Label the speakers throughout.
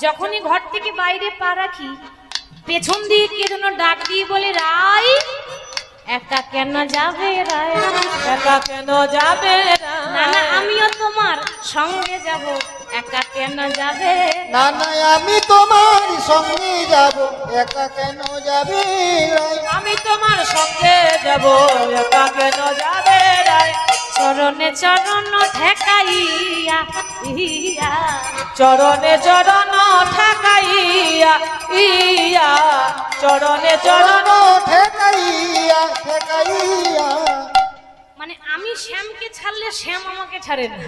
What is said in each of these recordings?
Speaker 1: যখনই ঘর থেকে বাইরে পা রাখি পেছন দিয়ে কে যেন ডাক দিয়ে বলে, রাই একা কেন যাবে রায়,
Speaker 2: একা কেন যাবে?
Speaker 1: না না আমিও তোমার সঙ্গে যাব, একা কেন যাবে?
Speaker 3: না না আমি তোমার সঙ্গে যাব, একা কেন যাবে?
Speaker 2: আমি তোমার সঙ্গে যাব, একা কেন যাবে?
Speaker 1: চরণে চরণ ঠেকাইয়া ইয়া,
Speaker 2: চরণে চরণ ঠেকাইয়া ইয়া, চরণে চরণ
Speaker 3: ঠেকাইয়া ঠেকাইয়া।
Speaker 1: মানে আমি শ্যামকে ছাড়লে শ্যাম আমাকে ছাড়ে না।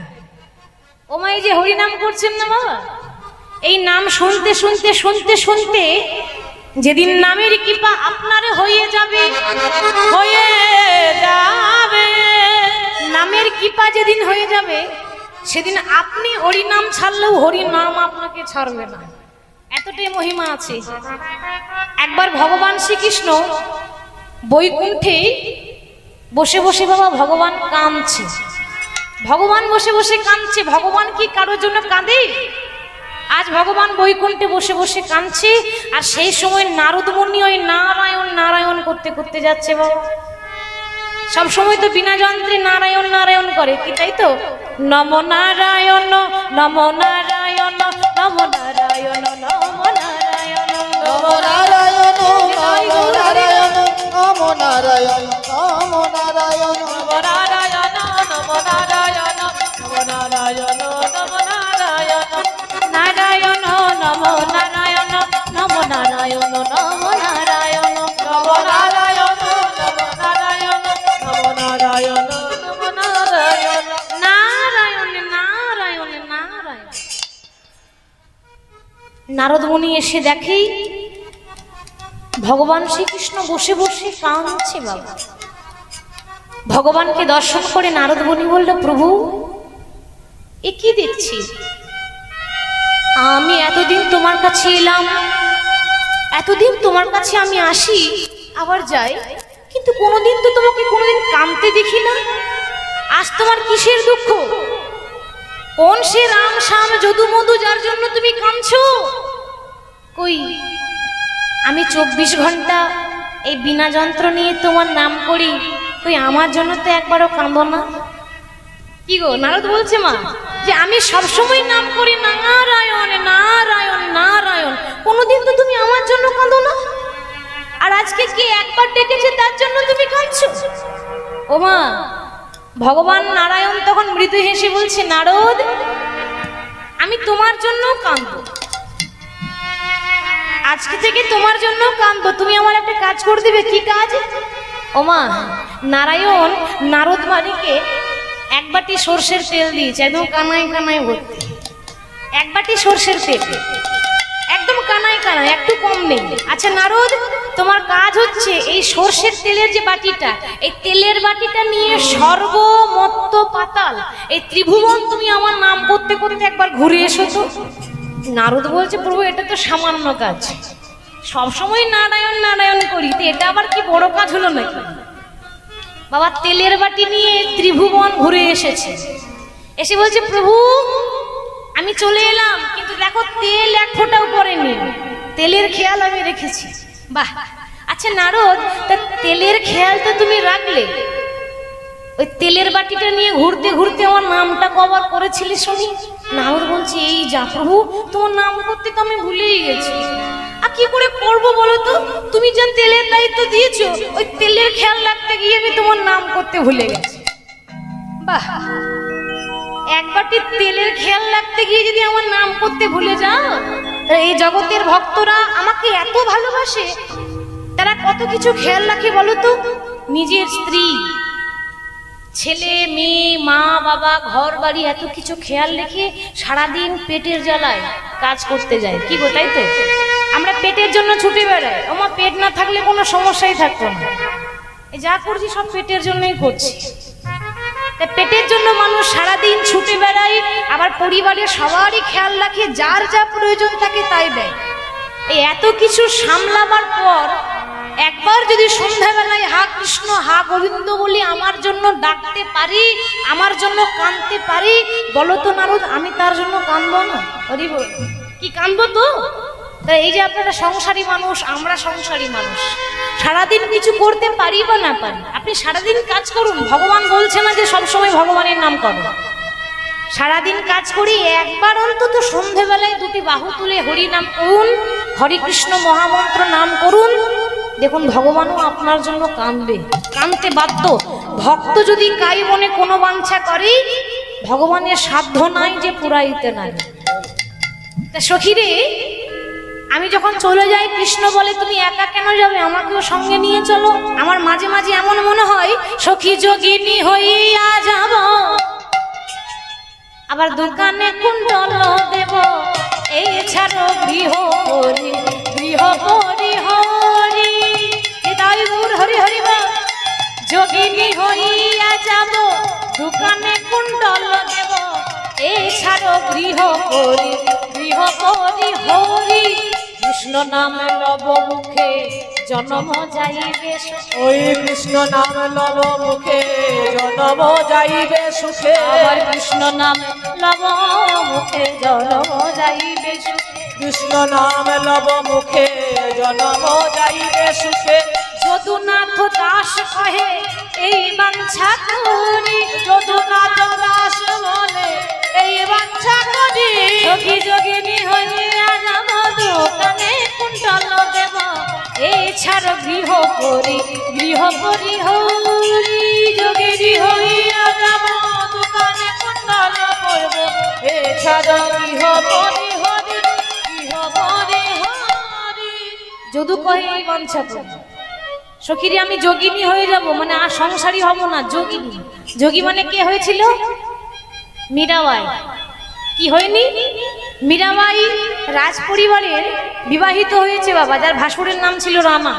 Speaker 1: ও মা, এই যে হরিনাম করছেন না বাবা, এই নাম শুনতে শুনতে শুনতে শুনতে যেদিন নামের কৃপা আপনারে হয়ে যাবে,
Speaker 2: হয়ে যাবে,
Speaker 1: নামের কৃপা যেদিন হয়ে যাবে সেদিন আপনি হরিনাম ছাড়লেও হরিনাম আপনাকে ছাড়বে না, এতটাই মহিমা আছে। একবার ভগবান শ্রীকৃষ্ণ বৈকুণ্ঠে বসে বসে বাবা ভগবান কাঁদছে, ভগবান বসে বসে কাঁদছে। ভগবান কি কারোর জন্য কাঁদে? আজ ভগবান বৈকুণ্ঠে বসে বসে কাঁদছে, আর সেই সময় নারদ মুনি ওই নারায়ণ নারায়ণ করতে করতে যাচ্ছে বাবা। সব সময় তো বিনা যন্ত্রে নারায়ণ নারায়ণ করে, কি তাই তো? নম নারায়ণ নম নারায়ণ নম নারায়ণ নম নারায়ণ
Speaker 3: নম নারায়ণ নম নারায়ণ নম নারায়ণ নম নারায়ণ
Speaker 2: নম নারায়ণ নম নারায়ণ নম নারায়ণ নম নারায়ণ,
Speaker 1: নারায়ণ নম নারায়ণ নম নারায়ণ নম নারায়ণ
Speaker 2: নম নারায়ণ নম নারায়ণ নম নারায়ণ নম নারায়ণ,
Speaker 1: নারায়ণ নারায়ণ নারায়ণ। নারদ মুনি এসে দেখে ভগবান শ্রীকৃষ্ণ বসে বসে কাঁদছে বাবা। ভগবানকে দর্শন করে নারদ মুনি বলল, প্রভু এ কি দেখছি? আমি এতদিন তোমার কাছে এলাম, এতদিন তোমার কাছে আমি আসি আবার যাই, কিন্তু কোনোদিন তো তোমাকে কোনোদিন কাঁদতে দেখি না। আজ তোমার কিসের দুঃখ? কোন সে রাম শ্যাম যদু মধু যার জন্য তুমি কাঁদছো? কই আমি 24 ঘন্টা এই বিনা যন্ত্র নিয়ে তোমার নাম করি, কই আমার জন্য তো একবারও কাঁদো না? কি গো, নারদ বলছে মা যে আমি সবসময় নাম করি নারায়ণ নারায়ণ নারায়ণ, কোনোদিন তো তুমি আমার জন্য কাঁদো না, আর আজকে কে একবার ডেকেছে তার জন্য তুমি কাঁদছো? ও মা, ভগবান নারায়ণ তখন মৃদু হেসে বলছে, নারদ আমি তোমার জন্য কাঁদবো, আজকে থেকে তোমার জন্য কাঁদবো। তুমি আমার একটা কাজ করে দিবে। কি কাজ? ও মা, নারায়ণ নারদ বাড়িকে এক বাটি সর্ষের তেল দিয়েছে, একদম কানায় কানায় ভর্তি, এক বাটি সর্ষের তেল একদম কানায় কানায়, একটু কম নেই। আচ্ছা নারদ, তোমার কাজ হচ্ছে এই সর্ষের তেলের যে বাটিটা, এই তেলের বাটিটা নিয়ে সর্বমত্ত পাতাল এই ত্রিভুবন তুমি আমার নাম করতে করতে একবার ঘুরে এসো তো। নারদ বলছে, প্রভু এটা তো সামান্য কাজ, সবসময় নারায়ণ নারায়ণ করি, তো এটা আবার কি বড় কাজ হলো নাকি? বাবা তেলের বাটি নিয়ে ত্রিভুবন ঘুরে এসেছে, এসে বলছে, প্রভু আমি চলে এলাম, কিন্তু দেখো তেল এক ফোঁটাও পড়েনি, তেলের খেয়াল আমি রেখেছি। বাহ, আচ্ছা নারদ, তা তেলের খেয়াল তো তুমি রাখলে, ওই তেলের বাটিটা নিয়ে ঘুরতে ঘুরতে আমার নামটা কবার করেছিলে শুনি? নারদ বলছে, এই যা প্রভু, তোমার নাম করতে তো আমি ভুলেই গেছি। আর কি করে করবো বলো তো? তুমি যেন তেলের দায়িত্ব দিয়েছো, ওই তেলের খেয়াল রাখতে গিয়ে আমি তোমার নাম করতে ভুলে গেছি। বাহ, এক বাটি তেলের খেয়াল রাখতে গিয়ে যদি আমার নাম করতে ভুলে যাও, এই জগতের ভক্তরা আমাকে এত ভালোবাসে, তারা কত কিছু খেয়াল রাখে বলো তো? নিজের স্ত্রী, ছেলে মেয়ে, মা বাবা, ঘর বাড়ি, এত কিছু খেয়াল রেখে সারাদিন পেটের জ্বালায় কাজ করতে যায়। কি গো, তাই তো? আমরা পেটের জন্য ছুটে বেড়াই। আমার পেট না থাকলে কোনো সমস্যাই থাকতো না, এই যা করছি সব পেটের জন্যই করছি। তাই পেটের জন্য মানুষ সারাদিন ছুটে বেড়ায়, আবার পরিবারের সবারই খেয়াল রাখে, যার যা প্রয়োজন থাকে তাই দেয়। এই এত কিছু সামলাবার পর একবার যদি সন্ধ্যাবেলায় হা কৃষ্ণ হা গোবিন্দ বলি আমার জন্য ডাকতে পারি, আমার জন্য কাঁদতে পারি, বলো তো নারদ, আমি তার জন্য কাঁদবো না? হরি বল। কি কাঁদবো তো? তা এই যে আপনারা সংসারী মানুষ, আমরা সংসারী মানুষ, সারাদিন কিছু করতে পারি বা না পারি, আপনি সারাদিন কাজ করুন। ভগবান বলছে না যে সবসময় ভগবানের নাম করো। সারাদিন কাজ করি, একবার অন্তত সন্ধেবেলায় দুটি বাহু তুলে হরি নাম করুন, হরে কৃষ্ণ মহামন্ত্র নাম করুন। দেখুন ভগবানও আপনার জন্য কাঁদবে, কাঁদতে বাধ্য। ভক্ত যদি কাই মনে কোনো বাঞ্ছা করে, ভগবানের সাধ্য নাই যে পুরাইতে নাই। তা সখীরে, আমি যখন চলে যাই, কৃষ্ণ বলে তুমি একা কেন যাবে, আমাকেও সঙ্গে নিয়ে চলো। আমার মাঝে মাঝে এমন মনে হয় সখী যোগিনী হইয়া যাব, আবার দোকানে কুণ্ডল দেব, এই ছাড়ো গৃহ পরি হরি। তাই গৌর হরি হরি বল। যোগিনী হইয়া যাব, দোকানে কুণ্ডল দেব, এই ছাড়ো গৃহ পরি হরি। কৃষ্ণ নাম লব মুখে জনম যাইবে সুখে।
Speaker 2: ওই কৃষ্ণ নাম লব মুখে জনম যাইবে সুখে।
Speaker 1: আবার কৃষ্ণ নাম লব মুখে জনম যাইবে সুখে।
Speaker 2: কৃষ্ণ নাম লব মুখে জনম যাইবে সুখে।
Speaker 1: যদুনাথ দাস কহে এই বাঞ্ছা করি,
Speaker 2: যদুনাথ দাস বলে এই বাঞ্ছা করি।
Speaker 1: যোগী যোগিনী হইয়া যাব, দোকানে কুণ্ডল দেব, এই ছাড় গৃহ পরি হরি। যোগিনী হইয়া যাব,
Speaker 2: দোকানে কুণ্ডল করব, এছাড়া গৃহ পরি হরি।
Speaker 1: যদু কহে এই বাঞ্ছা করি। সখীরে, আমি যোগিনী হয়ে যাব, মানে আর সংসারী হব না, যোগিনী। যোগী মানে কে হয়েছিল? মীরাবাই। কি হয়নি? মীরাবাই রাজ পরিবারের বিবাহিত হয়েছে বাবা, যার ভাসুরের নাম ছিল রামা।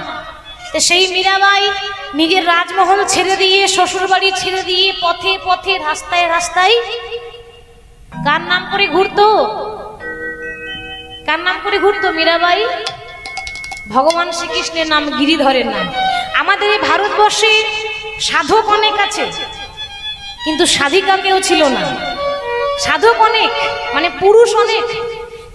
Speaker 1: তো সেই মীরাবাই নিজের রাজমহল ছেড়ে দিয়ে, শ্বশুর বাড়ি ছেড়ে দিয়ে, পথে পথে রাস্তায় রাস্তায় কার নাম করে ঘুরতো? কার নাম করে ঘুরতো মীরাবাই? ভগবান শ্রীকৃষ্ণের নাম, গিরিধরের নাম। আমাদের এই ভারতবর্ষে সাধক অনেক আছে, কিন্তু সাধিকা কেউ ছিল না। সাধক অনেক, মানে পুরুষ অনেক,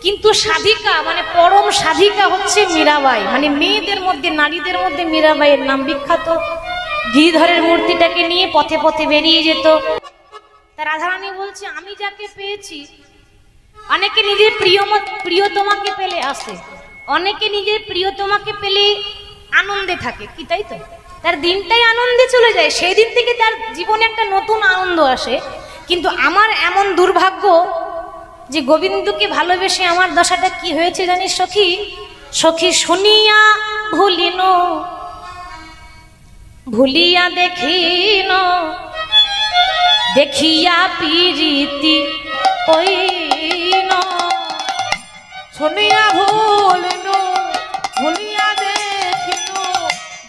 Speaker 1: কিন্তু সাধিকা মানে পরম সাধিকা হচ্ছে মীরাবাই। মানে মেয়েদের মধ্যে, নারীদের মধ্যে মীরাবাইয়ের নাম বিখ্যাত। গিরিধরের মূর্তিটাকে নিয়ে পথে পথে বেরিয়ে যেত। তা রাধারানী বলছে, আমি যাকে পেয়েছি, অনেকে নিজের প্রিয়তমাকে পেলে আসে, অনেকে নিজের প্রিয়তমাকে পেলে আনন্দে থাকে, কি তাই তো? তার দিনটাই আনন্দে চলে যায়, সেই দিন থেকে তার জীবনে একটা নতুন আনন্দ আসে। কিন্তু আমার এমন দুর্ভাগ্য যে গোবিন্দকে ভালোবেসে আমার দশাটা কি হয়েছে জানিস সখী? সখী শুনিয়া ভুলিন, ভুলিয়া দেখিন, দেখিয়া প্রীতি কইন।
Speaker 2: শুনিয়া ভুলিনু, ভুলিয়া দেখিনু,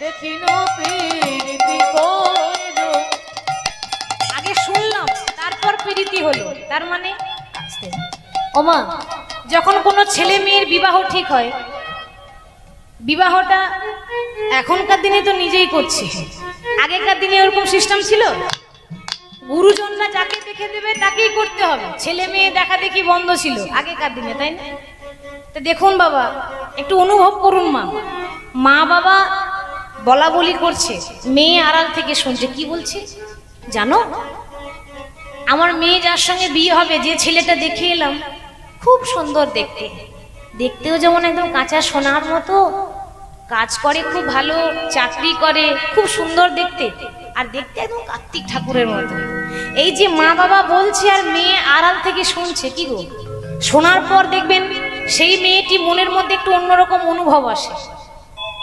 Speaker 2: দেখিনু প্রীতি কইনু।
Speaker 1: আগে শুনলাম, তারপর প্রীতি হলো। তার মানে ওমা, যখন কোনো ছেলে মেয়ের বিবাহ ঠিক হয়, বিবাহটা এখনকার দিনে তো নিজেই করছি, আগেকার দিনে ওরকম সিস্টেম ছিল? গুরুজনরা যাকে দেখে দেবে তাকেই করতে হবে, ছেলে মেয়ে দেখা দেখি বন্ধ ছিল আগেকার দিনে, তাই না? তো দেখুন বাবা, একটু অনুভব করুন, মা বাবা বলা বলি করছে, মেয়ে আড়াল থেকে শুনছে। কি বলছে জানো? আমার মেয়ে যার সঙ্গে বিয়ে হবে, যে ছেলেটা দেখে এলাম, খুব সুন্দর দেখতে, দেখতেও যেমন একদম কাঁচা সোনার মতো, কাজ করে খুব ভালো, চাকরি করে, খুব সুন্দর দেখতে, আর দেখতে একদম কার্তিক ঠাকুরের মতো। এই যে মা বাবা বলছে আর মেয়ে আড়াল থেকে শুনছে, কি গো, শোনার পর দেখবেন সেই মেয়েটি মনের মধ্যে একটু অন্যরকম অনুভব আসে।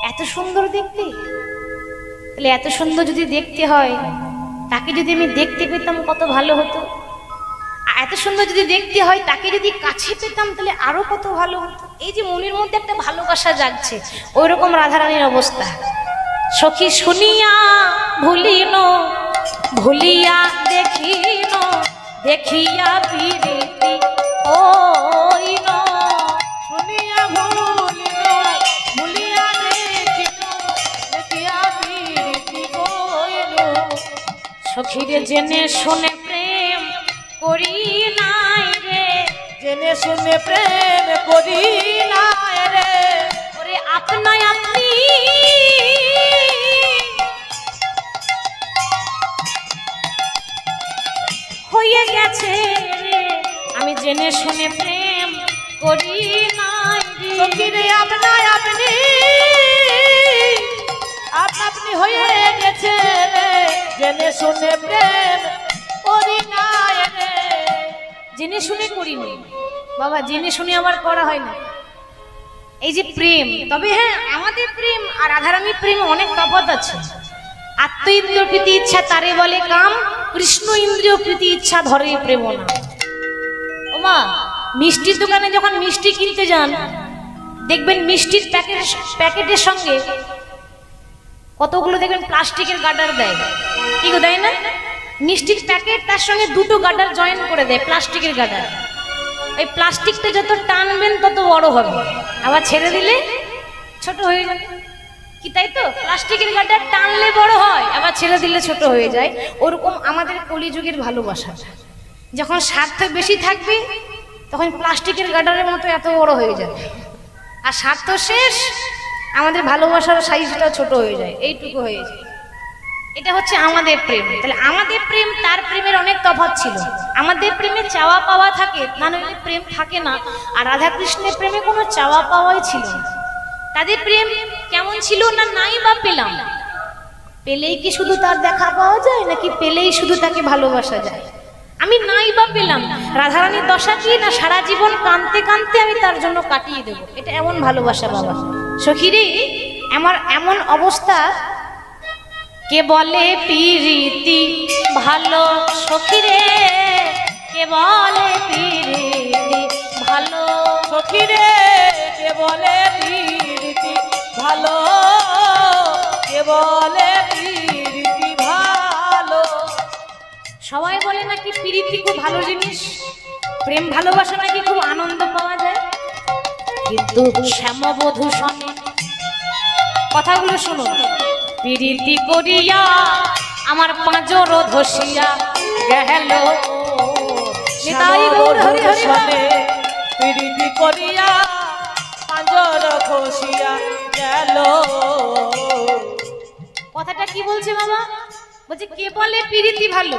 Speaker 1: এত সুন্দর দেখতে, তাহলে এত সুন্দর যদি দেখতে হয়, তাকে যদি আমি দেখতে পেতাম কত ভালো হতো। এত সুন্দর যদি দেখতে হয়, তাকে যদি কাছে পেতাম তাহলে আরো কত ভালো হতো। এই যে মনের মধ্যে একটা ভালোবাসা জাগছে, ওই রকম রাধারানীর অবস্থা। সখী শুনিয়া ভুলিন, ভুলিয়া দেখিন, দেখিয়া প্রীতি কইন।
Speaker 2: শুনিয়া ভুলিনু, ভুলিয়া দেখিনু, দেখিয়া প্রীতি কইনু।
Speaker 1: সখীরে জেনে শুনে প্রেম করি নাই রে,
Speaker 2: জেনে জেনে শুনে প্রেম করি না রে।
Speaker 1: ওরে আপনায় আপনি হয়ে গেছে রে, আমি জেনে শুনে প্রেম করি নাই রে।
Speaker 2: সখীরে আপনায় আপনি আপনি হয়ে গেছে রে, জেনে শুনে প্রেম করি না রে।
Speaker 1: জেনে শুনে করিনি বাবা, জেনে শুনে আবার করা হয় না। এই যে প্রেম, তবে হ্যাঁ আমাদের প্রেম আর রাধারানীর প্রেমে অনেক তফাৎ আছে। আত্ম ইন্দ্রিয় প্রীতি ইচ্ছা তারে বলে কাম, কৃষ্ণ ইন্দ্রিয় প্রীতি ইচ্ছা ধরে প্রেম না। ওমা, মিষ্টির দোকানে যখন মিষ্টি কিনতে যান, দেখবেন মিষ্টির প্যাকেটের সঙ্গে কতগুলো দেখবেন প্লাস্টিকের গার্ডার দেয়, কি গো দেয় না? মিষ্টির প্যাকেট তার সঙ্গে দুটো গার্ডার জয়েন করে দেয়, প্লাস্টিকের গার্ডার। এই প্লাস্টিকটা যত টানবেন তত বড় হবে, আবার ছেড়ে দিলে ছোট হয়ে যাবে, কি তাই তো? প্লাস্টিকের গার্ডার টানলে বড় হয়, আবার ছেড়ে দিলে ছোট হয়ে যায়। ওরকম আমাদের কলিযুগের ভালোবাসা, যখন স্বার্থ বেশি থাকবে তখন প্লাস্টিকের গার্ডারের মতো এত বড় হয়ে যাবে, আর স্বার্থ শেষ আমাদের ভালোবাসার সাইজটা ছোট হয়ে যায়, এইটুকু হয়ে যায়। এটা হচ্ছে আমাদের প্রেম। তাহলে আমাদের প্রেম তার প্রেমের অনেক তফাৎ ছিল। আমাদের প্রেমে চাওয়া পাওয়া থাকে, না নইলে প্রেম থাকে না। আর রাধা কৃষ্ণের প্রেমে কোনো চাওয়া পাওয়াই ছিল না। তাদের প্রেম কেমন ছিল না, নাই বা পেলাম, পেলেই কি শুধু তার দেখা পাওয়া যায়, নাকি পেলেই শুধু তাকে ভালোবাসা যায়? আমি নাই বা পেলাম, রাধারানীর দশা কি না সারা জীবন কাঁদতে কাঁদতে আমি তার জন্য কাটিয়ে দেবো, এটা এমন ভালোবাসা বাবা। সখীরে আমার এমন অবস্থা, কে বলে প্রীতি ভালো, সখীরে কে বলে প্রীতি ভালো,
Speaker 2: সখীরে কে বলে প্রীতি ভালো, কে বলে প্রীতি ভালো।
Speaker 1: সবাই বলে নাকি প্রীতি খুব ভালো জিনিস, প্রেম ভালোবাসা নাকি খুব আনন্দ পাওয়া যায়, কিন্তু শ্যামবধূ শোনে কথাগুলো শোনো। প্রীতি করিয়া আমার পাঁজর ধসিয়া গেল,
Speaker 2: প্রীতি করিয়া পাঁজর খসিয়া গেল।
Speaker 1: কথাটা কি বলছে বাবা? বলছে কে বলে প্রীতি ভালো,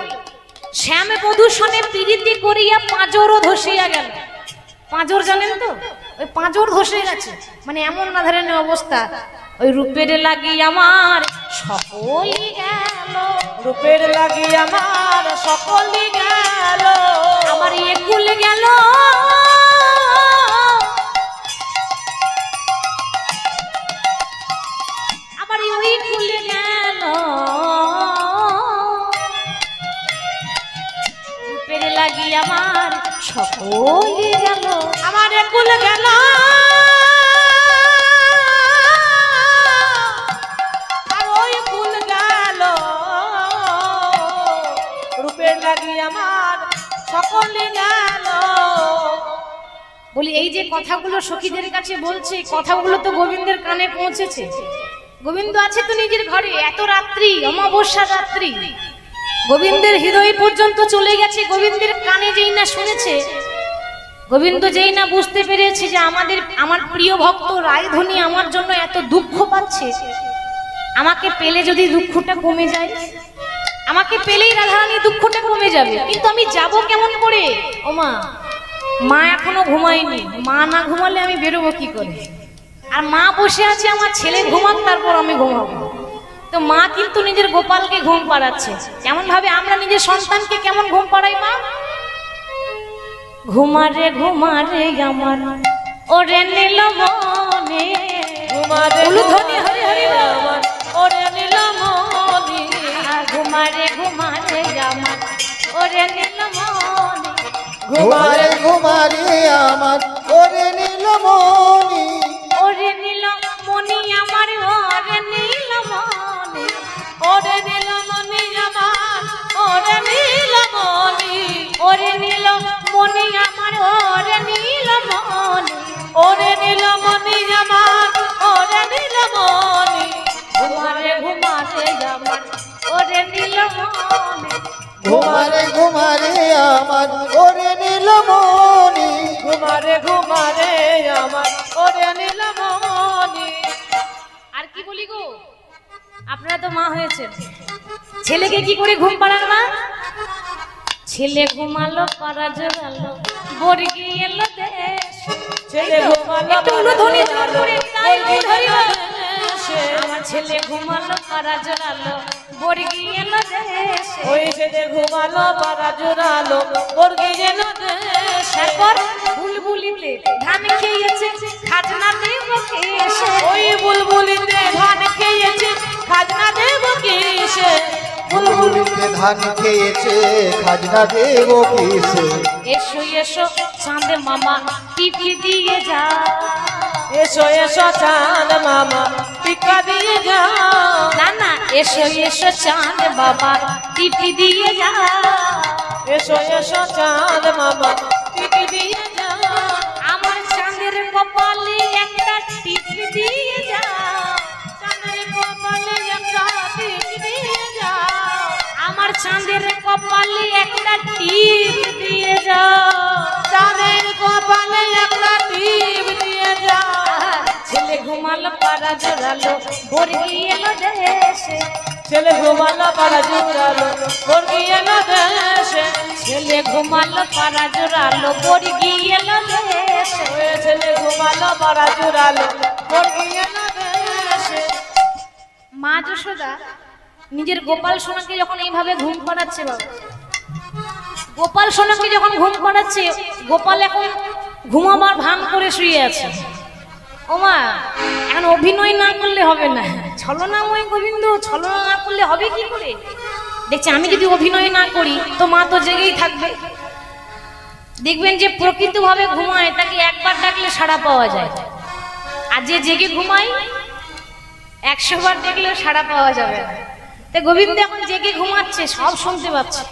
Speaker 1: শ্যামে বধূষণে প্রীতি করিয়া পাঁজর ধসিয়া গেল। পাঁজর জানেন তো, ওই পাঁজর ধসে গেছে, মানে এমন না ধরনের অবস্থা, ওই রূপের লাগি আমার সকলই গেল,
Speaker 2: রূপের লাগি আমার সকলই গেল,
Speaker 1: আমার একুল গেল, আমার ওই কুল গেল, রূপের লাগি আমার সকলই গেল,
Speaker 2: আমার একুল গেল, আর ওই কুল গেল, রূপের লাগি আমার সকলই গেল।
Speaker 1: বলি এই যে কথাগুলো সখীদের কাছে বলছে, কথাগুলো তো গোবিন্দের কানে পৌঁছেছে। গোবিন্দ আছে তো নিজের ঘরে, এত রাত্রি, অমাবস্যার রাত্রি, গোবিন্দের হৃদয় পর্যন্ত চলে গেছে। গোবিন্দের কানে যেই না শুনেছে, গোবিন্দ যেই না বুঝতে পেরেছে যে আমার প্রিয় ভক্ত রায়ধনী আমার জন্য এত দুঃখ পাচ্ছে, আমাকে পেলে যদি দুঃখটা কমে যায়, আমাকে পেলেই রাধারানী দুঃখটা কমে যাবে, কিন্তু আমি যাব কেমন করে? ও মা, মা এখনো ঘুমায়নি, মা না ঘুমালে আমি বেরোবো কি করে? আর মা বসে আছে আমার ছেলে ঘুমাক, তারপর আমি ঘুমাবো। তো মা কিন্তু নিজের গোপালকে ঘুম পাড়াচ্ছে। কেমন ভাবে আমরা নিজের সন্তানকে কেমন ঘুম পাড়াই মা? ঘুমারে ঘুমারে আমার ওরে নীল মনে,
Speaker 2: ঘুমারে
Speaker 1: উলুধ্বনি হরি হরি
Speaker 2: আমার ওরে নীল মনি,
Speaker 1: ঘুমারে ঘুমারে আমার ওরে নীল মনে,
Speaker 3: ঘুমারে ঘুমারে আমার ওরে নীলমণি,
Speaker 1: ওরে নীল মনি আমার ওরে নীল মনে,
Speaker 2: ওরে নীল মনি আমার ওরে নীল মনি,
Speaker 1: ওরে নীল মনি আমার ওরে নীল মনে,
Speaker 2: ওরে নীল মনি আমার ওরে নীল মনি,
Speaker 1: ঘুমারে ঘুমারে আমার ওরে নীল মনে,
Speaker 3: ঘুমারে ঘুমারে আমার ওরে নীলমণি।
Speaker 2: ঘুমারে ঘুমারে আমার ওরে নীলমণি।
Speaker 1: আর কি বলি গো, আপনারা তো মা হয়েছেন, ছেলেকে কি করে ঘুম পাড়ান মা? ছেলে ঘুমালো পাড়া জোরালো বর্গি এলো দেশ।
Speaker 2: ছেলে ঘুমালো
Speaker 1: একটু উলুধ্বনি জোর করে তাই ধরিব।
Speaker 2: দেশে।
Speaker 1: আমার ছেলে ঘুমালো পাড়া জোরালো বর্গি এলো দেশ।
Speaker 2: ওই ছেলে ঘুমালো পাড়া জোরালো বর্গি যেন দেশে।
Speaker 1: তারপর বুলবুলিতে ধান খেয়েছে খাজনা দেব কেসে।
Speaker 2: ওই বুলবুলিতে ধান খেয়েছে খাজনা দেব কিসে।
Speaker 3: বুলবুলিতে ধান খেয়েছে খাজনা দেব কিসে।
Speaker 1: এসো এসো চাঁদে মামা টিপি দিয়ে যা।
Speaker 2: এসো এসো চাঁদ মামা টিকা দিয়ে যা।
Speaker 1: না না, এসো এসো চাঁদ বাবা টিপি দিয়ে যা।
Speaker 2: এসো এসো চাঁদ মামা টিকি দিয়ে যা।
Speaker 1: আমার চাঁদের কপালে একটা টিপি দিয়ে যা।
Speaker 2: চাঁদের কপালে একটা টিক দিয়ে যা।
Speaker 1: আমার চাঁদের কপালে একটা টিপ দিয়ে যা।
Speaker 2: চাঁদের কপালে একটা টিপ দিয়ে যা।
Speaker 1: ছেলে ঘুমালো পাড়া জোরালো বর্গি এলো দেশে।
Speaker 2: ছেলে ঘুমালো পাড়া জোরালো বর্গি এলো দেশে।
Speaker 1: ছেলে ঘুমালো পাড়া জোরালো বর্গি এলো দেশে।
Speaker 2: ওই ছেলে ঘুমালো পাড়া জোরালো বর্গি এলো দেশে।
Speaker 1: মা যশোদা নিজের গোপাল সোনাকে যখন এইভাবে ঘুম পাড়াচ্ছে, বাবা গোপাল সোনাকে যখন ঘুম পাড়াচ্ছে, গোপাল এখন ঘুমাবার ভান করে শুয়ে আছে। ও মা, এখন অভিনয় না করলে হবে না, ছলনাময় গোবিন্দ ছলনা না করলে হবে কি করে? দেখছি আমি যদি অভিনয় না করি তো মা তো জেগেই থাকবে। দেখবেন যে প্রকৃতভাবে ঘুমায় তাকে একবার ডাকলে সাড়া পাওয়া যায়, আর যে জেগে ঘুমায় 100 বার দেখলেও সাড়া পাওয়া যাবে না। তাই গোবিন্দ এখন জেগে ঘুমাচ্ছে, সব শুনতে পাচ্ছে।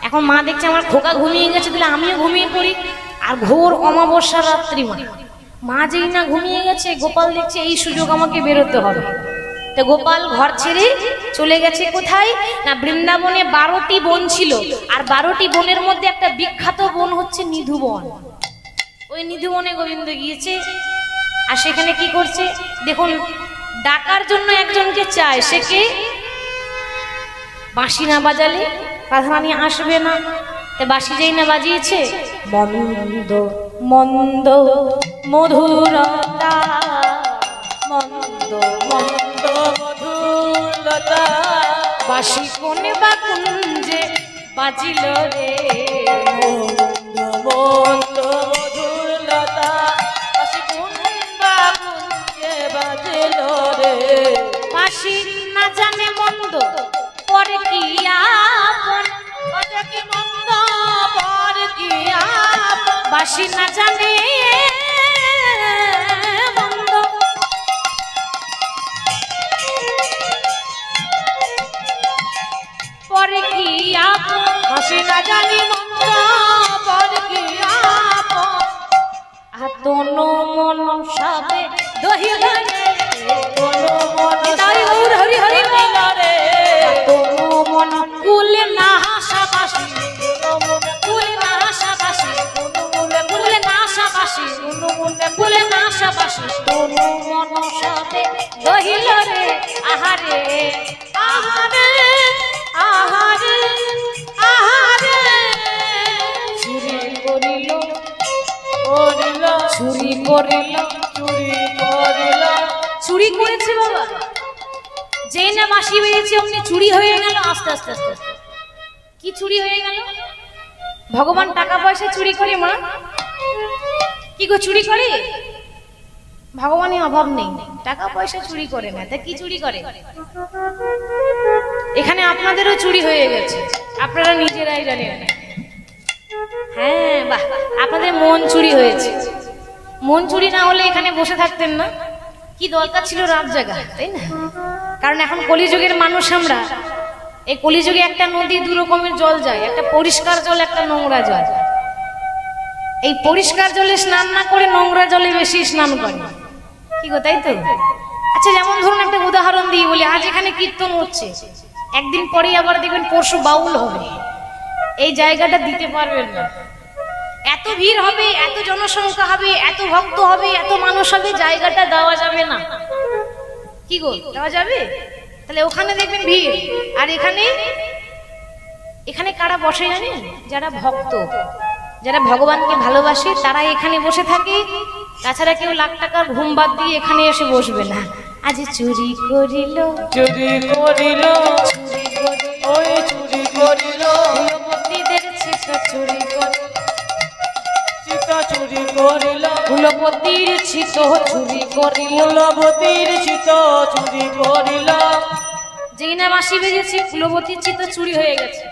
Speaker 1: এখন মা দেখছে আমার খোকা ঘুমিয়ে গেছে, তাহলে আমিও ঘুমিয়ে পড়ি। আর ঘোর অমাবস্যা রাত্রি, মা যেই না ঘুমিয়ে গেছে, গোপাল দেখছে এই সুযোগ আমাকে বেরোতে হবে। তো গোপাল ঘর ছেড়ে চলে গেছে কোথায় না, বৃন্দাবনে 12টি বন ছিল, আর 12টি বনের মধ্যে একটা বিখ্যাত বন হচ্ছে নিধুবন। ওই নিধুবনে গোবিন্দ গিয়েছে, আর সেখানে কি করছে দেখুন, ডাকার জন্য একজনকে চায়, সে কে? বাঁশি না বাজালে রাধারানী আসবে না। তা বাঁশি যেই না বাজিয়েছে, মন্দ মন্দ মধুরতা, মন্দ মন্দ
Speaker 2: মধুরতা।
Speaker 1: বাঁশি কোনে বা কুঞ্জে বাজিল রে।
Speaker 2: মন্দ মধুরতা বাঁশি কুন্বা কুঞ্জে বাজিল রে।
Speaker 1: বাঁশি না জানে মন্দ পরে কি আপন,
Speaker 2: ওটা কি মন্দ পর কি আপন।
Speaker 1: বাঁশি না জানে মন্দ পরে কি আপন।
Speaker 2: বাঁশি না জানি মন্দ পর কি আপন।
Speaker 1: তনু মন সবে দহিল রে,
Speaker 2: কোনো মন
Speaker 1: তাই গৌর হরি হরি বল
Speaker 2: রে।
Speaker 1: তনু মন কুলে না হাসাবাসি,
Speaker 2: কোনো মন
Speaker 1: কুলে না হাসাবাসি,
Speaker 2: কোনো মনে
Speaker 1: কুলে না হাসাবাসি,
Speaker 2: কোনো মনে
Speaker 1: কুলে না হাসাবাসি। তনু মন সবে দহিল রে, আহারে
Speaker 2: আহারে আহারে আহারে।
Speaker 1: চুরি করিল,
Speaker 2: করিল
Speaker 1: চুরি করিল,
Speaker 2: চুরি করিল।
Speaker 1: চুরি করেছে বাবা। যেই না বাঁশি বেরিয়েছে অমনি চুরি হয়ে গেল। আস্তে আস্তে আস্তে আস্তে কি চুরি হয়ে গেল? ভগবান টাকা পয়সা চুরি করে মা? কি গো চুরি করে? ভগবানের অভাব নেই, টাকা পয়সা চুরি করে না। তা কি চুরি করে? এখানে আপনাদেরও চুরি হয়ে গেছে, আপনারা নিজেরাই জানেন। হ্যাঁ বাহ, আপনাদের মন চুরি হয়েছে। মন চুরি না হলে এখানে বসে থাকতেন না। কি দরকার ছিল রাত জাগা, তাই না? কারণ এখন কলিযুগের মানুষ আমরা। এই কলিযুগে একটা নদী 2 রকমের জল যায়, একটা পরিষ্কার জল, একটা নোংরা জল। এই পরিষ্কার জলে স্নান না করে নোংরা জলে বেশি স্নান করে, কি গো তাই তো? আচ্ছা যেমন ধরুন একটা উদাহরণ দিই বলি, আজ এখানে কীর্তন হচ্ছে, একদিন পরেই আবার দেখবেন পরশু বাউল হবে, এই জায়গাটা দিতে পারবেন না। এত ভিড় হবে, এত জনসংখ্যা হবে, এত ভক্ত হবে, এত মানুষ হবে, জায়গাটা দেওয়া যাবে না। কি গো, দেওয়া যাবে? তাহলে ওখানে দেখবেন ভিড়, আর এখানে এখানে কারা বসে জানেন? যারা ভক্ত, যারা ভগবানকে ভালোবাসে তারা এখানে বসে থাকে। তাছাড়া কেউ লাখ টাকার ঘুম বাদ দিয়ে এখানে এসে বসবে না। আজ চুরি করিল,
Speaker 2: চুরি করিল, ওই চুরি করিল,
Speaker 1: কুলপতিদের চিত্ত চুরি করিল,
Speaker 2: চিত চুরি করিল,
Speaker 1: কুলপতির চিত্ত চুরি করিল,
Speaker 2: কুলবতীর চিত চুরি করিল।
Speaker 1: যেই না বাঁশি বেজেছে কুলবতীর চিত্ত চুরি হয়ে গেছে।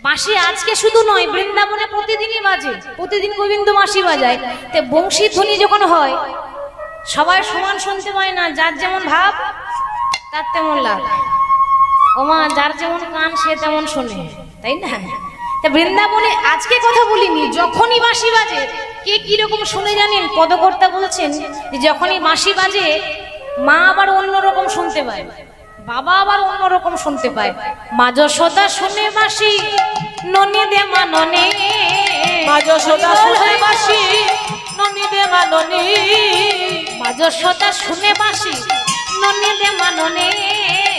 Speaker 1: বাঁশি আজকে শুধু নয়, বৃন্দাবনে প্রতিদিনই বাজে, প্রতিদিন গোবিন্দ বাঁশি বাজায়। তে বংশী ধ্বনি যখন হয় সবাই সমান শুনতে পায় না, যার যেমন ভাব তার তেমন লাভ। ওমা, যার যেমন কান সে তেমন শোনে, তাই না? তা বৃন্দাবনে আজকে কথা বলিনি, যখনই বাঁশি বাজে কে কিরকম শুনে জানেন? পদকর্তা বলছেন যে যখনই বাঁশি বাজে মা আবার অন্যরকম শুনতে পায়, বাবা আবার অন্যরকম শুনতে পায়। মা যশোদা শুনে বাঁশি ননি দে মাননে,
Speaker 2: মা যশোদা শুনে বাঁশি ননি দে মাননি,
Speaker 1: মা যশোদা শুনে বাঁশি ননি দে মাননে,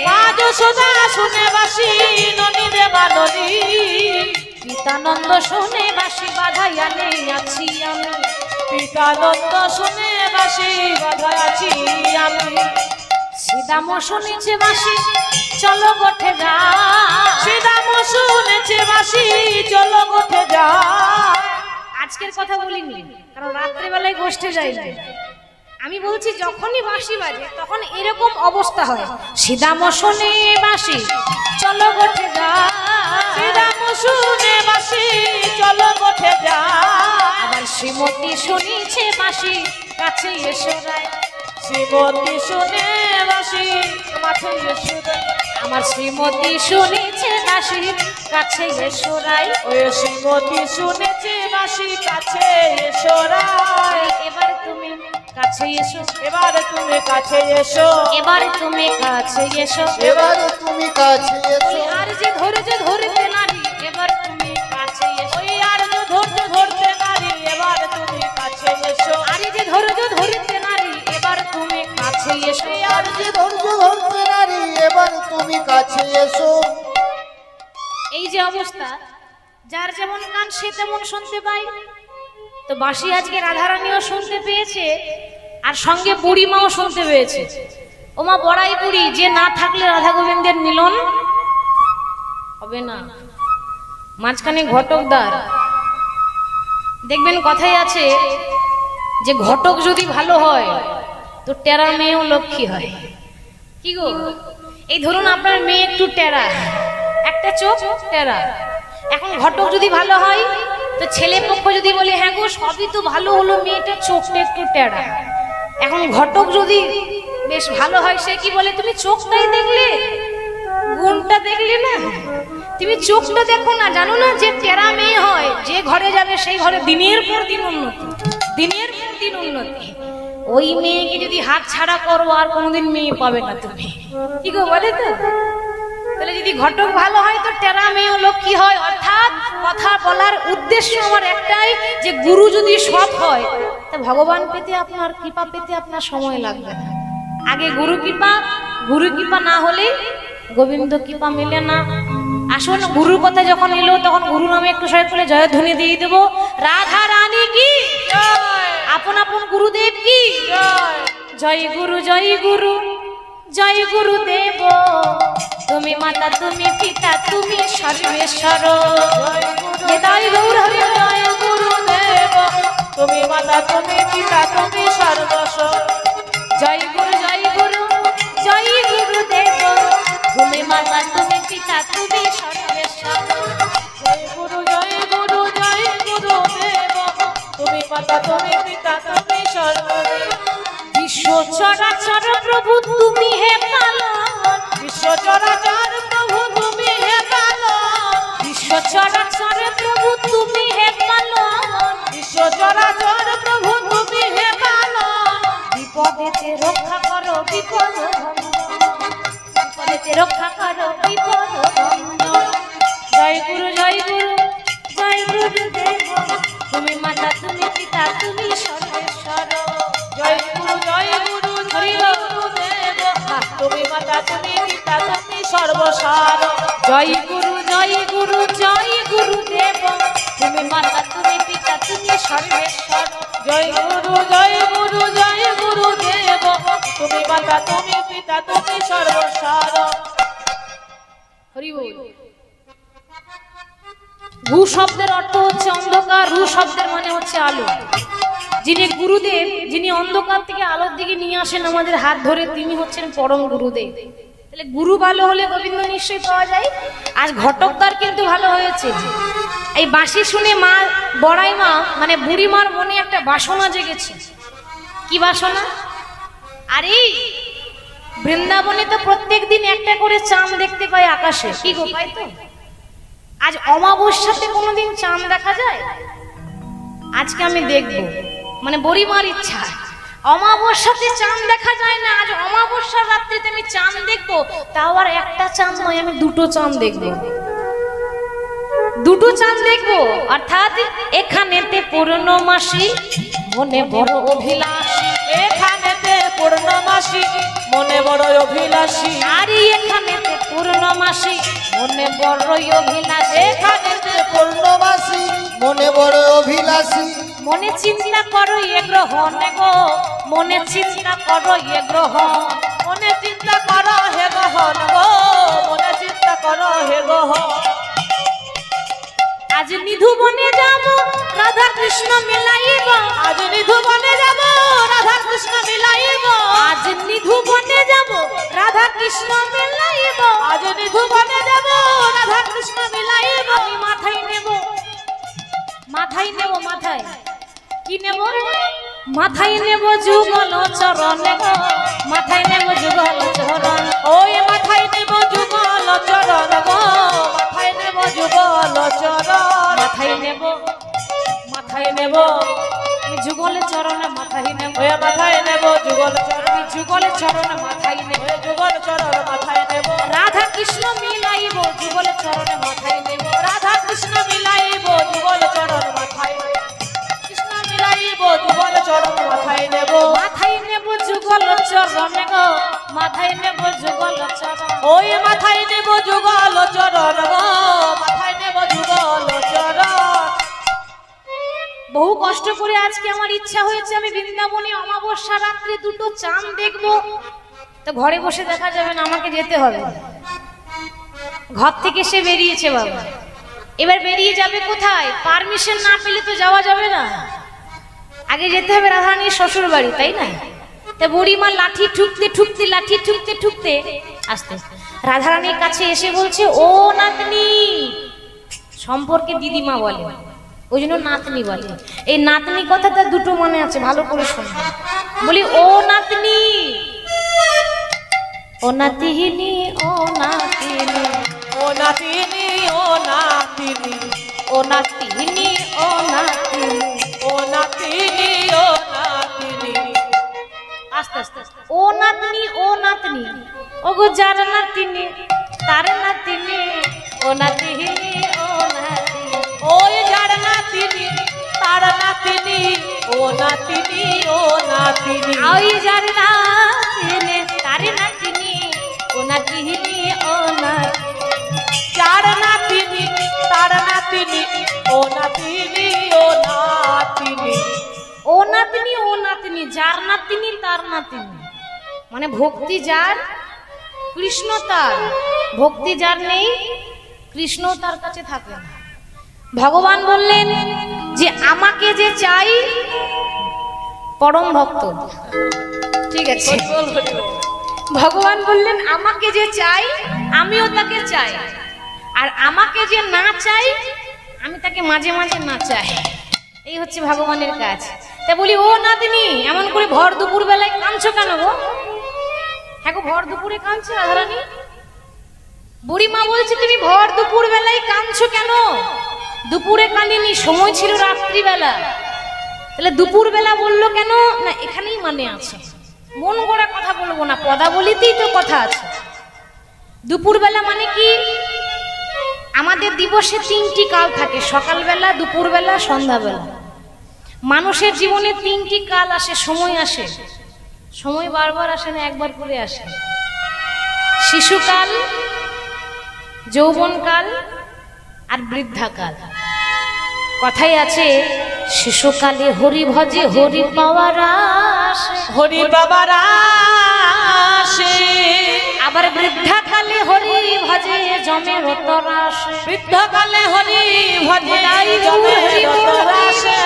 Speaker 2: মা যশোদা শুনে বাঁশি ননি দে মাননি,
Speaker 1: পিতানন্দ শুনে বাঁশি বাধাইয়া নেই আছি আমি,
Speaker 2: পিতানন্দ শুনে বাঁশি বাধায় আছি আমি,
Speaker 1: শ্রীদাম শুনেছে বাঁশি চলো গোঠে যা,
Speaker 2: শ্রীদাম শুনেছে বাঁশি চলো গোঠে যা।
Speaker 1: আজকের কথা বলিনি, কারণ রাত্রেবেলায় গোষ্ঠে যাই না। আমি বলছি যখনই বাঁশি বাজে তখন এরকম অবস্থা হয়। শ্রীদাম শুনে বাঁশি চলো গোঠে যা,
Speaker 2: শ্রীদাম শুনে বাঁশি চলো গোঠে যা।
Speaker 1: আবার শ্রীমতী শুনেছে বাঁশি কাছে এসো রায়,
Speaker 2: শ্রীমতী শুনে বাঁশি মাঠে এসো রায়,
Speaker 1: আমার শ্রীমতী শুনেছে বাঁশি কাছে এসো রায়,
Speaker 2: ওই শ্রীমতী শুনেছে বাঁশি কাছে এসো রায়।
Speaker 1: এবার তুমি কাছে এসো,
Speaker 2: এবার তুমি কাছে এসো,
Speaker 1: এবার তুমি কাছে এসো,
Speaker 3: এবারে তুমি কাছে এসো,
Speaker 1: আর যে ধৈর্য ধরতে নারী এবার তুমি কাছে এসো,
Speaker 2: ওই আর যে ধরতে ধরতে নারী এবার তুমি কাছে এসো,
Speaker 1: আর যে ধৈর্য ধরতে নারী এবার তুমি কাছে এসো,
Speaker 3: আর যে ধৈর্য ধরতে নারী এবার তুমি কাছে এসো।
Speaker 1: এই যে অবস্থা, যার যেমন গান সে তেমন শুনতে পায়। তো বাঁশি আজকে রাধারানীও শুনতে পেয়েছে, আর সঙ্গে বুড়িমাও শুনতে পেয়েছে। ওমা বড়াই বুড়ি, যে না থাকলে রাধা গোবিন্দের মিলন হবে না। মাঝখানে ঘটকদার, দেখবেন কথাই আছে যে ঘটক যদি ভালো হয় তো টেরা মেয়েও লক্ষ্মী হয়। কি গো, এই ধরুন আপনার মেয়ে একটু টেরা, একটা চোখ টেরা, এখন ঘটক যদি ভালো হয় তো ছেলে পক্ষ যদি বলে হ্যাঁ গো সবই তো ভালো হলো, মেয়েটা চোখটা একটু টেরা। এখন ঘটক যদি বেশ ভালো হয় সে কি বলে, তুমি চোখটাই দেখলে, গুণটা দেখলে না, তুমি চোখটা দেখো না। জানো না যে টেরা মেয়ে হয় যে ঘরে যাবে সেই ঘরে দিনের পর দিন উন্নতি, দিনের পর দিন উন্নতি। ওই মেয়েকে যদি হাত ছাড়া করো আর কোনোদিন মেয়ে পাবে না তুমি। কি গো বলে তো? তাহলে যদি ঘটক ভালো হয় তো টেরা মেয়েও লক্ষ্মী হয়। অর্থাৎ কথা বলার উদ্দেশ্য আমার একটাই, যে গুরু যদি সৎ হয় তা ভগবান পেতে আপনার কৃপা পেতে আপনার সময় লাগবে না। আগে গুরু কৃপা না হলে গোবিন্দ কৃপা মেলে না। আসুন গুরুর কথা যখন এলো তখন গুরু নামে একটু সবাই বলে জয়ধ্বনি দিয়ে দেবো। রাধা রানী কি আপন আপন গুরুদেব কি জয় গুরু জয় গুরু জয় গুরুদেব, তুমি মাতা তুমি পিতা তুমি সর্বেশ্বর, জয় গৌর হরি
Speaker 2: জয় গুরুদেব, তুমি মাতা তুমি পিতা তুমি সর্বস্ব।
Speaker 1: জয় গুরু জয় গুরু জয় গুরুদেব, তুমি মাতা তুমি পিতা তুমি সর্বেশ্বর,
Speaker 2: জয় গুরু জয় গুরু জয় গুরুদেব, তুমি মাতা তুমি পিতা তুমি সর্বদেব।
Speaker 1: বিশ্ব চরাচর প্রভু তুমি হে পালন,
Speaker 2: বিশ্ব চরাচর প্রভু তুমি হে পালন,
Speaker 1: বিশ্ব চরাচর প্রভু তুমি হে পালন,
Speaker 2: বিশ্ব চরাচর প্রভু তুমি হে পালন।
Speaker 1: বিপদেতে রক্ষা করো বিপদ বিপদেতে রক্ষা করো বিপদ। জয় গুরু জয় গুরু জয় গুরুদেব তুমি মাতা তুমি পিতা তুমি সর্বেশ্বর
Speaker 2: জয় গুরু গুরুদেব তুমি মাতা তুমি পিতা তুমি সর্বসার
Speaker 1: জয় গুরু গুরুদেব তুমি মাতা তুমি পিতা তুমি সর্বেশ্বর
Speaker 2: জয় গুরুদেব তুমি মাতা তুমি পিতা তুমি সর্বসার
Speaker 1: হরি বল। রু শব্দের অর্থ হচ্ছে অন্ধকার, রু শব্দের মানে হচ্ছে আলো। যিনি গুরুদেব, যিনি অন্ধকার থেকে আলোর দিকে নিয়ে আসেন আমাদের হাত ধরে, তিনি হচ্ছেন পরম গুরুদেব। তাহলে গুরু ভালো হলে গোবিন্দ নিশ্চয়ই পাওয়া যায়। আজ ঘটকদার কিন্তু ভালো হয়েছে। এই বাঁশি শুনে মা, বড়াই মা মানে বুড়ি মার মনে একটা বাসনা জেগেছে। কি বাসনা? আরে বৃন্দাবনে তো প্রত্যেক দিন একটা করে চাঁদ দেখতে পাই আকাশে, কি গো পাই তো? আজ অমাবস্যাতে কোনোদিন চাঁদ দেখা যায়? আজকে আমি দেখবো, মানে বড়িমার ইচ্ছা। অমাবস্যাতে চাঁদ দেখা যায় না, আজ অমাবস্যার রাত্রিতে আমি চাঁদ দেখবো। তাও আর একটা চাঁদ নয়, আমি দুটো চাঁদ দেখবো, দুটো চাঁদ দেখবো। অর্থাৎ এখানেতে পূর্ণমাসী মনে বড় অভিলাষী,
Speaker 2: এখানেতে পূর্ণমাসী মনে বড় অভিলাষী,
Speaker 1: আরে এখানেতে পূর্ণমাসী মনে বড়ই অভিলাষী,
Speaker 2: এখানেতে
Speaker 3: পূর্ণবাসী মনে বড় অভিলাষী,
Speaker 1: মনে চিন্তা করো এ গ্রহণ গো, মনে চিন্তা করো এ গ্রহণ,
Speaker 2: মনে চিন্তা করো হে গহন গো, মনে চিন্তা করো হে গহন।
Speaker 1: আজ নিধু বনে যাব রাধা কৃষ্ণ মিলাইব,
Speaker 2: আজ নিধু বনে যাব রাধা কৃষ্ণ মিলাইব,
Speaker 1: আজ নিধু বনে যাব রাধা কৃষ্ণ মিলাইব,
Speaker 2: আজ নিধু বনে যাব রাধা কৃষ্ণ মিলাইব।
Speaker 1: আমি মাথায় নেব, মাথায় নেব, মাথায় কি নেব? মাথায় নেব যুগল চরণ গো, মাথায় নেব যুগল চরণ,
Speaker 2: ওই মাথায় নেব যুগল চরণ গো, মাথায় নেব যুগল চরণ,
Speaker 1: মাথায় নেব, মাথায় নেব আমি যুগল চরণে, মাথায় নেব,
Speaker 2: ওই মাথায় নেব যুগল চরণ,
Speaker 1: আমি যুগল চরণে মাথায় নেব,
Speaker 2: ওই যুগল চরণ মাথায় নেব,
Speaker 1: রাধা কৃষ্ণ মিলাইব যুগল চরণে মাথায় নেব,
Speaker 2: রাধা কৃষ্ণ মিলাইব যুগল চরণ মাথায় নেব, কৃষ্ণ মিলাইব যুগল চরণ মাথায় নেব,
Speaker 1: মাথায় নেব যুগল চরণে গো, মাথায় নেব যুগল চরণ,
Speaker 2: ওই মাথায় নেব যুগল চরণ গো, মাথায় নেব যুগল চরণ।
Speaker 1: বহু কষ্ট করে আজকে আমার ইচ্ছা হয়েছে আমি বৃন্দাবনে অমাবস্যা রাত্রে দুটো চাঁদ দেখবো। তো ঘরে বসে দেখা যাবে না, আমাকে যেতে হবে। ঘর থেকে সে বেরিয়েছে বাবা, এবার বেরিয়ে যাবে কোথায়? পারমিশন না পেলে তো যাওয়া যাবে না, আগে যেতে হবে রাধারানীর শ্বশুর বাড়ি, তাই না? তা বুড়িমা লাঠি ঠুকতে ঠুকতে, লাঠি ঠুকতে ঠুকতে আস্তে রাধারানীর কাছে এসে বলছে, ও নাতনি, সম্পর্কে দিদিমা বলে, ওই জন্য নাতনি বলে। এই নাতনি কথাটা দুটো মানে আছে, ভালো করে শুনবে। বলি ও নাতনি, ও নাতিনি, ও নাতিনি,
Speaker 2: ও নাতিনি, ও নাতিনি,
Speaker 1: ও নাতিনি, ও নাতিনি,
Speaker 2: ও নাতিনি, ও নাতিনি,
Speaker 1: আস্তে আস্তে ও নাতনি, ও নাতনি, ও গো যার নাতিনি তার নাতিনি, ও নাতিনি, ও নাতিনি,
Speaker 2: ওই যার নাতিনি তার নাতিনি, ও নাতিনি, ও নাতিনি,
Speaker 1: ওই যার নাতিনি তার নাতিনি, ও নাতিনি, ও নাতিনি,
Speaker 2: যার নাতিনি তার নাতিনি, ও নাতিনি, ও নাতিনি,
Speaker 1: ও নাতনি, ও নাতনি, যার নাতিনি তার নাতিনি, মানে ভক্তি যার কৃষ্ণ তার, ভক্তি যার নেই কৃষ্ণ তার কাছে থাকে না। ভগবান বললেন যে আমাকে যে চাই পরম ভক্ত, ঠিক আছে? ভগবান বললেন আমাকে যে চাই আমিও তাকে চাই, আর আমাকে যে না চাই আমি তাকে মাঝে মাঝে না চাই। এই হচ্ছে ভগবানের কাজ। তা বলি ও নাতনি, এমন করে ভর দুপুর বেলায় কাঁদছো কেন গো? হ্যাঁ গো, ভর দুপুরে কাঁদছে রাধারানী। বুড়ি মা বলছে তুমি ভর দুপুর বেলায় কাঁদছো কেন? দুপুরে কাঁদিনি, সময় ছিল রাত্রিবেলা। তাহলে দুপুর বেলা বললো কেন? না এখানেই মানে আছে, মন গড়া কথা বলবো না, পদাবলিতেই তো কথা আছে। দুপুর বেলা মানে কি? আমাদের দিবসে 3টি কাল থাকে, সকালবেলা, দুপুরবেলা, সন্ধ্যাবেলা। মানুষের জীবনে 3টি কাল আসে, সময় আসে। সময় বারবার আসে না, একবার করে আসে। শিশুকাল, যৌবনকাল আর বৃদ্ধাকাল। কথাই আছে, শিশুকালে হরি ভজে হরি পাওয়ার আসে,
Speaker 2: হরি বাবার আসে।
Speaker 1: আবার বৃদ্ধাকালে হরি ভজে জমে রতরাস।
Speaker 2: বৃদ্ধকালে হরি ভজে জমে রতরাসে।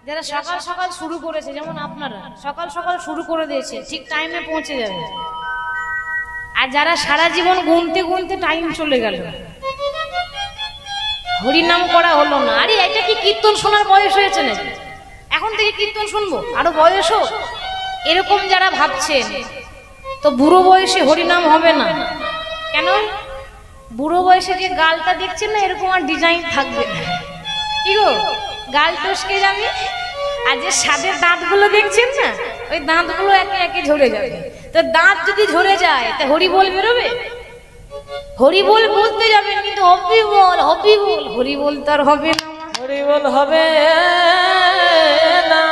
Speaker 1: যারা সকাল সকাল শুরু করেছে, যেমন আপনারা সকাল সকাল শুরু করে দিয়েছে, ঠিক টাইমে পৌঁছে যাবে। আর যারা সারা জীবন গুনতে গুনতে টাইম চলে গেল, হরিনাম করা হলো না। আরে এটা কি কীর্তন শোনার বয়স হয়েছে নাকি? এখন থেকে কীর্তন শুনবো, আরো বয়স হোক, এরকম যারা ভাবছেন, তো বুড়ো বয়সে হরিনাম হবে না। কেন? বুড়ো বয়সে যে গালটা দেখছেন না, এরকম আর ডিজাইন থাকবে না। কি গো, গাল টসকে যাবে। আর যে সাদের দাঁতগুলো দেখছেন না, ওই দাঁতগুলো একে একে ঝরে যাবে। তো দাঁত যদি ঝরে যায়, তা হরি বল বেরোবে? হরি বল বলতে যাবেন, কিন্তু হবি বল হরি বল তো আর হবে না।
Speaker 2: হরি বল হবে না,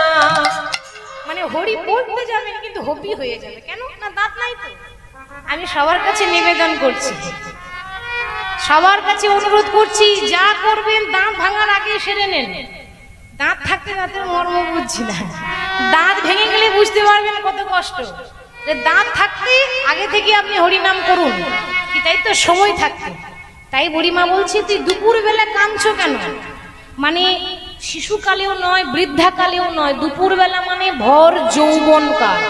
Speaker 1: মানে হরি বলতে যাবেন কিন্তু হবি হয়ে যাবে। কেন না? দাঁত নাই তো। আমি সবার কাছে নিবেদন করছি, সবার কাছে অনুরোধ করছি, যা করবেন দাঁত ভাঙার আগে সেরে নেন। দাঁত থাকতে দাঁতের মর্ম বুঝছি না, দাঁত ভেঙে গেলে বুঝতে পারবেন কত কষ্ট। দাঁত থাকতে আগে থেকে আপনি হরিনাম করুন, কি তাই তো? সময় থাকতে। তাই বুড়িমা বলছে, তুই দুপুর বেলা কাঁদছো কেন? মানে শিশুকালেও নয়, বৃদ্ধাকালেও নয়, দুপুর বেলা মানে ভর যৌবন কাল।